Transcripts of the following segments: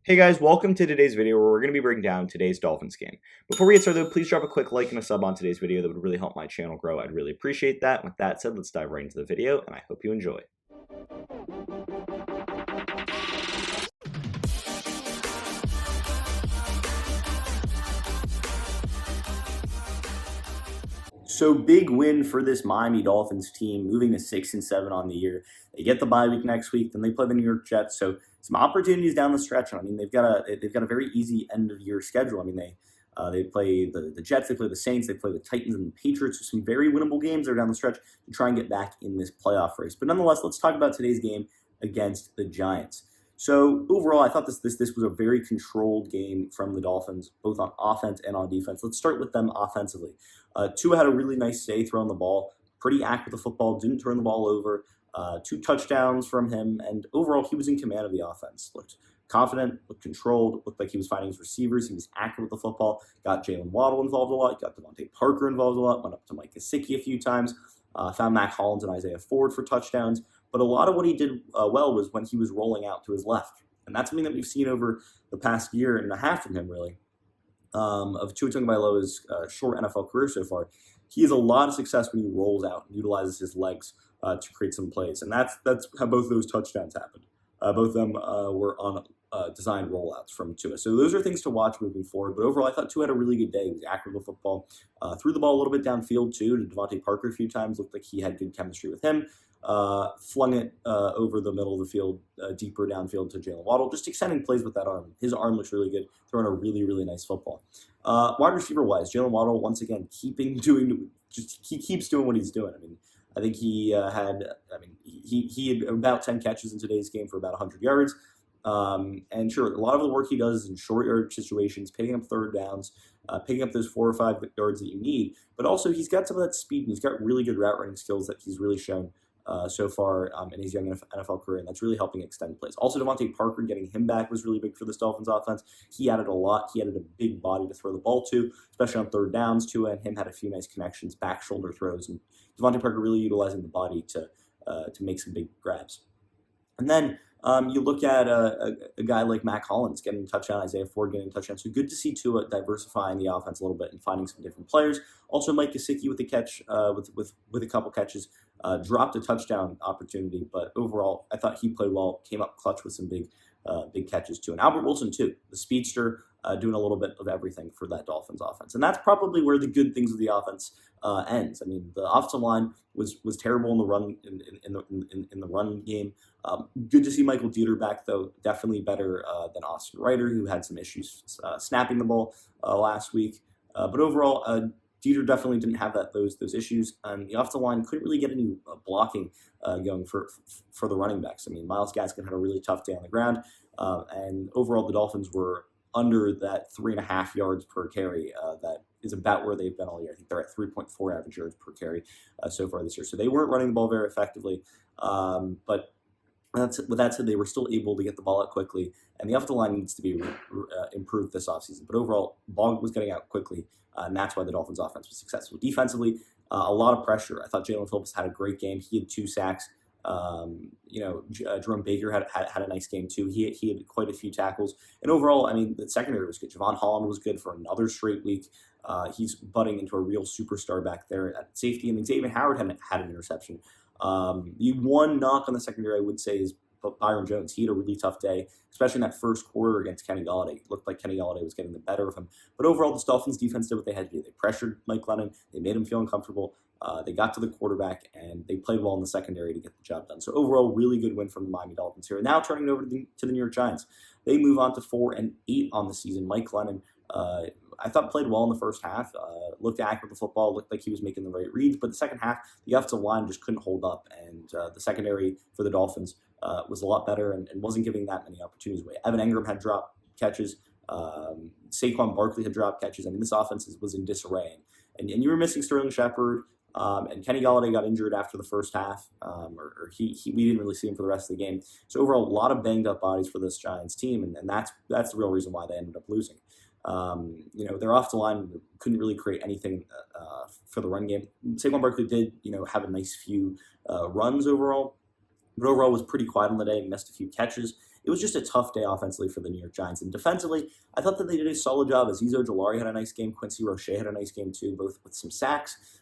Hey guys, welcome to today's video where we're going to be breaking down today's Dolphins game. Before we get started though, please drop a quick like and a sub on today's video. That would really help my channel grow. I'd really appreciate that. With that said, let's dive right into the video and I hope you enjoy. So big win for this Miami Dolphins team, moving to 6-7 on the year. They get the bye week next week, then they play the New York Jets. So some opportunities down the stretch. I mean, they've got a very easy end of year schedule. I mean, they play the Jets, they play the Saints, they play the Titans and the Patriots. So some very winnable games there down the stretch to try and get back in this playoff race. But nonetheless, let's talk about today's game against the Giants. So overall, I thought this was a very controlled game from the Dolphins, both on offense and on defense. Let's start with them offensively. Tua had a really nice day throwing the ball, pretty accurate with the football, didn't turn the ball over. 2 touchdowns from him, and overall, he was in command of the offense. Looked confident, looked controlled, looked like he was finding his receivers. He was accurate with the football, got Jaylen Waddle involved a lot, got Devante Parker involved a lot, went up to Myles Gaskin a few times, found Mac Hollins and Isaiah Ford for touchdowns. But a lot of what he did well was when he was rolling out to his left. And that's something that we've seen over the past year and a half from him, really, of Tua Tagovailoa's short NFL career so far. He has a lot of success when he rolls out and utilizes his legs to create some plays. And that's how both of those touchdowns happened. Both of them were on designed rollouts from Tua. So those are things to watch moving forward. But overall, I thought Tua had a really good day. He was accurate with football. Threw the ball a little bit downfield, too, to Devante Parker a few times. Looked like he had good chemistry with him. Flung it over the middle of the field, deeper downfield to Jaylen Waddle, just extending plays with that arm. His arm looks really good, throwing a really, really nice football. Wide receiver-wise, Jaylen Waddle, once again, he keeps doing what he's doing. I mean, I think he had about 10 catches in today's game for about 100 yards. And sure, a lot of the work he does is in short yard situations, picking up third downs, picking up those 4 or 5 yards that you need. But also, he's got some of that speed, and he's got really good route running skills that he's really shown so far in his young NFL career, and that's really helping extend plays. Also, Devante Parker, getting him back was really big for this Dolphins offense. He added a lot. He added a big body to throw the ball to, especially on third downs. Tua and him had a few nice connections, back shoulder throws, and Devante Parker really utilizing the body to make some big grabs. And then you look at a guy like Mac Hollins getting a touchdown, Isaiah Ford getting a touchdown. So good to see Tua diversifying the offense a little bit and finding some different players. Also, Mike Gesicki with the catch, with a couple catches, dropped a touchdown opportunity. But overall, I thought he played well, came up clutch with some big catches too. And Albert Wilson too, the speedster, doing a little bit of everything for that Dolphins offense. And that's probably where the good things of the offense ends. I mean, the offensive line was terrible in the run in the run game. Good to see Michael Dieter back, though. Definitely better than Austin Reiter, who had some issues snapping the ball last week. But overall, Dieter definitely didn't have those issues. And the offensive line couldn't really get any blocking going for the running backs. I mean, Myles Gaskin had a really tough day on the ground. And overall, the Dolphins were under that 3.5 yards per carry. That is about where they've been all year. I think they're at 3.4 average yards per carry so far this year. So they weren't running the ball very effectively. But with that said, they were still able to get the ball out quickly, and the offensive line needs to be improved this offseason. But overall, ball was getting out quickly, and that's why the Dolphins' offense was successful. Defensively, a lot of pressure. I thought Jaelen Phillips had a great game. He had 2 sacks. Jerome Baker had a nice game too. He had quite a few tackles, and overall, I mean, the secondary was good. Jevon Holland was good for another straight week. He's budding into a real superstar back there at safety, and Xavien Howard had an interception. The one knock on the secondary I would say is Byron Jones. He had a really tough day, especially in that first quarter against Kenny Golladay. It looked like Kenny Golladay was getting the better of him. But overall, the Dolphins defense did what they had to do. They pressured Mike Glennon. They made him feel uncomfortable. They got to the quarterback, and they played well in the secondary to get the job done. So overall, really good win from the Miami Dolphins here. Now turning it over to the New York Giants. They move on to 4-8 on the season. Mike Glennon, I thought, played well in the first half. Looked accurate with the football. Looked like he was making the right reads. But the second half, the offensive line just couldn't hold up. And the secondary for the Dolphins was a lot better and wasn't giving that many opportunities away. Evan Engram had dropped catches. Saquon Barkley had dropped catches. I mean, this offense was in disarray. And you were missing Sterling Shepard. And Kenny Golladay got injured after the first half, we didn't really see him for the rest of the game. So overall, a lot of banged up bodies for this Giants team, and that's the real reason why they ended up losing. Their offensive line couldn't really create anything for the run game. Saquon Barkley did, have a nice few runs overall, but overall was pretty quiet on the day, missed a few catches. it was just a tough day offensively for the New York Giants. And defensively, I thought that they did a solid job. Azeez Ojulari had a nice game. Quincy Roche had a nice game too, both with some sacks.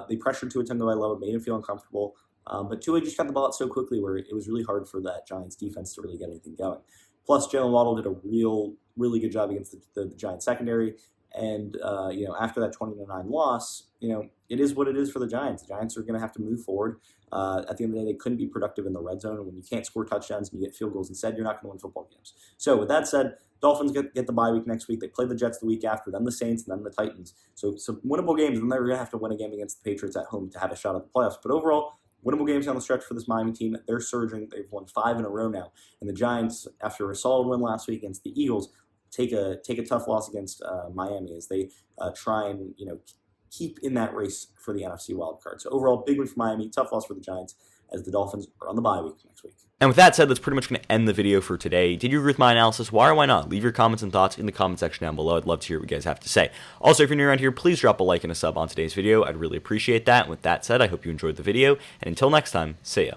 They pressured Tua Tagovailoa, made him feel uncomfortable. But Tua just got the ball out so quickly where it was really hard for that Giants defense to really get anything going. Plus, Jaylen Waddle did a really good job against the Giants secondary. And, after that 20-9 loss, it is what it is for the Giants. The Giants are going to have to move forward. At the end of the day, they couldn't be productive in the red zone. And when you can't score touchdowns and you get field goals instead, you're not going to win football games. So with that said, Dolphins get the bye week next week. They play the Jets the week after, then the Saints, and then the Titans. So some winnable games, and they're going to have to win a game against the Patriots at home to have a shot at the playoffs. But overall, winnable games down the stretch for this Miami team. They're surging. They've won 5 in a row now. And the Giants, after a solid win last week against the Eagles, take a tough loss against Miami as they try and keep in that race for the NFC wildcard. So overall, big win for Miami, tough loss for the Giants as the Dolphins are on the bye week next week. And with that said, that's pretty much going to end the video for today. Did you agree with my analysis? Why or why not? Leave your comments and thoughts in the comment section down below. I'd love to hear what you guys have to say. Also, if you're new around here, please drop a like and a sub on today's video. I'd really appreciate that. And with that said, I hope you enjoyed the video. And until next time, see ya.